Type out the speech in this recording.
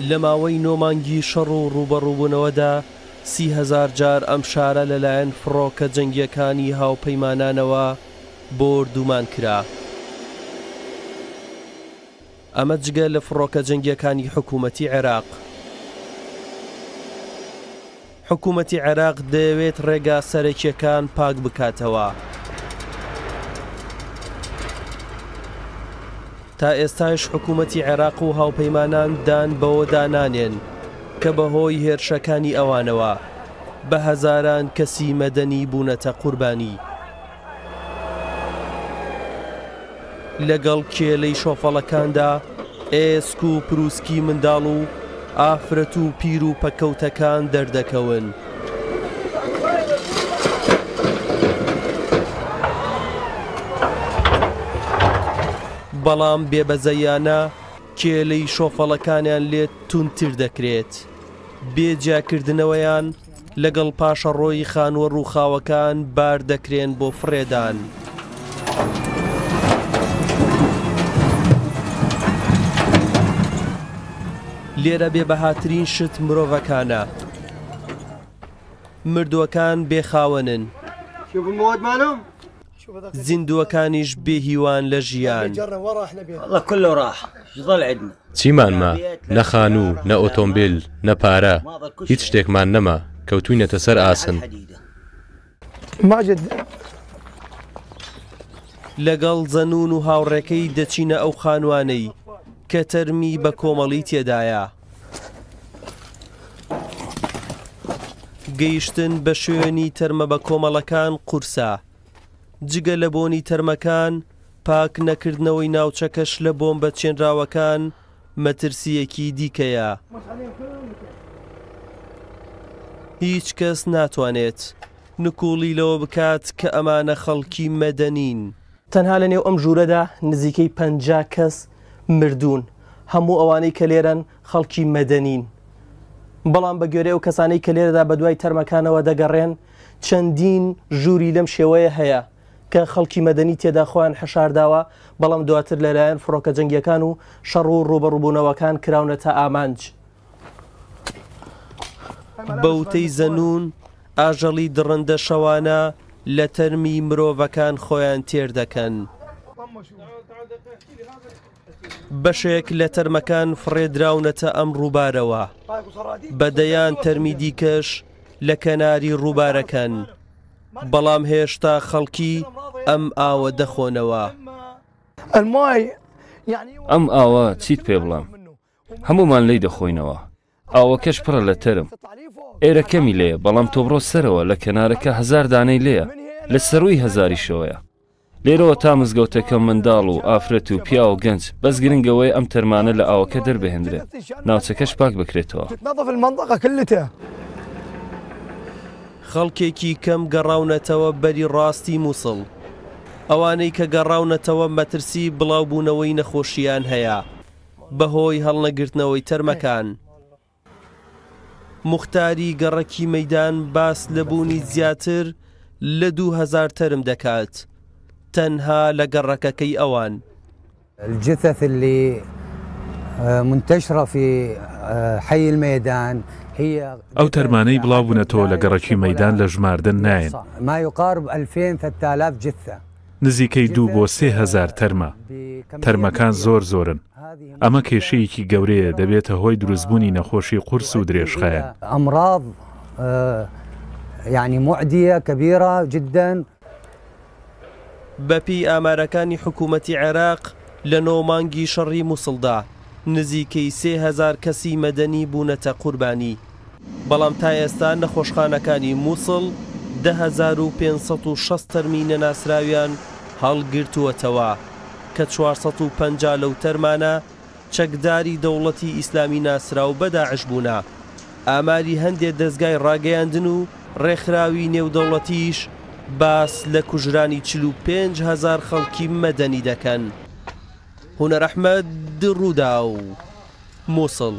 لە ماوەی 9 مانگی شەڕ و ڕوبەڕووبوونەوەدا 30,000 جار ئەم شارە لەلایەن فڕۆکە جەنگیەکانی هاوپەیمانانەوە بۆردومان کرا. ئەمە جگە لە فڕۆکە جەنگیەکانی حکوومەتی عێراق. حکوومەتی عێراق دەیەوێت ڕێگا سەرەکیەکان پاک بکاتەوە. تا ئێستاش حکوومەتی عێراق و هاوپەیمانان دان بەوە دانانێن کە بەهۆی هێرشەکانی ئەوانەوە بە هەزاران کەسی مەدەنی بوونەتە قوربانی. لەگەڵ کێلەی شۆفەڵەکاندا ئێسک و پرووسکی منداڵ و ئافرەت و پیر و پەکەوتەکان دەردەکەون. بەڵام بێبەزەیانە کێلەی شۆفەڵەکانیان لێت تونتر دەکرێت. بێجیاکردنەوەیان لەگەڵ پاشەڕۆی خانوە ڕووخاوەکان بار دەکرێن بۆ فرێدان. لێرە بێبەهاترین شت مرۆڤەکانە. مردووەکان بێخاوەنن، زیندووەکانیش بێهیوان لە ژیان. چیمانمە؟ نە خانوو، نە ئۆتۆمبیل، نە پارە، هیچ شتێکمان نەما، کەوتوینەتە سەر ئاسن. لەگەڵ زەنون و هاوڕێکەی دەچینە ئەو خانوانەی کە تەرمی بە کۆمەڵی تێدایە. گەیشتن بە شوێنی تەرمە بە کۆمەڵەکان قورسە. جگە لە بۆنی تەرمەکان پاک نەکردنەوەی ناوچەکەش لە بۆمبە چێنراوەکان مەترسیەکی دیکەیە. هیچ کەس ناتوانێت نکوڵی لەوە بکات کە ئەمانە خەڵکی مەدەنین. تەنها لە نێو ئەم ژوورەدا نزیکەی 50 کەس مردوون، هەموو ئەوانەی کە لێرەن خەڵکی مەدەنین. بەڵام بە گوێرەی ئەو کەسانەی کە لێرەدا بە دوای تەرمەکانەوە دەگەڕێن چەندین ژووری لەم شێوەیە هەیە کە خەڵکی مەدەنی تێدا خۆیان حەشارداوە، بەڵام دواتر لەلایەن فڕۆکە جەنگیەکان و شەڕ و ڕوبەڕووبوونەوەکان کراونەتە ئامانج. بەوتەی زەنون ئاژەڵی دڕندە شەوانە لە تەرمی مرۆڤەکان خۆیان تێر دەکەن. بەشێک لە تەرمەکان فڕێدراونەتە ئەم ڕووبارەوە، بەدەیان تەرمی دیکەش لە کەناری ڕووبارەکەن، بەڵام هێشتا خەڵکی ئەم ئاوە دەخۆنەوە. ئەم ئاوە چیت پێ بڵام؟ هەمومان لی دەخۆینەوە. ئاوەکەش پڕە لە تەرم. ئێرە کەمی لێیە، بەڵام تۆ بڕۆ سەرەوە لە کەنارەکە 1000 دانەی لێیە، لە سەروی 1000 شەوەیە. لێرەوە تا مزگەوتەکە منداڵ و ئافرەت و پیا و گەنج بەس گرنگەوەی ئەم تەرمانە لە ئاوەکە دەربهێنرێت، ناوچەکەش پاک بکرێتەوە. خەڵکێکی کەم گەڕاونەتەوە بەری ڕاستی مووسڵ. ئەوانەی کە گەڕاونەتەوە مەترسی بڵاوبوونەوەی نەخۆشییان هەیە بەهۆی هەڵنەگرتنەوەی تەرمەکان. مختاری گەڕەکی مەیدان باس لەبوونی زیاتر لە 2000 تەرم دەکات تەنها لە گەڕەکەکەی ئەوان. الجثث اللي منتشرة في حي الميدان ئەو تەرمانەی بڵاوبوونەتەوە لە گەڕەکی مەیدان لە ژماردن ناین. ما يقارب 2000-3000 جثة. نزیکەی 2 بۆ 3000 تەرمە. تەرمەکان زۆرن. ئەمە کێشەیەکی گەورەیە، دەبێتە هۆی دروستبوونی نەخۆشی قورس و درێژخایەن. أمراض يعني معدية كبيرة جدا. بەپی ئامارەکانی حکوومەتی عێراق لە 9 مانگی شەڕی مووسڵدا نزیکەی 3000 کەسی مەدەنی بوونەتە قوربانی. بەڵام تا ئێستا نەخۆشخانەکانی مووسڵ 10560 تەرمی نەناسراویان هەڵگرتووەتەوە کە 450 لەو تەرمانە چەکداری دەوڵەتی ئیسلامی ناسراو بە داعش بوونە. ئاماری هەندێک دەستگای ڕاگەیاندن و ڕێکخراوی نێودەوڵەتیش باس لە کوژرانی 45,000 خەڵکی مەدەنی دەکەن. هونەر ئەحمەد ڕوودا و مووسڵ.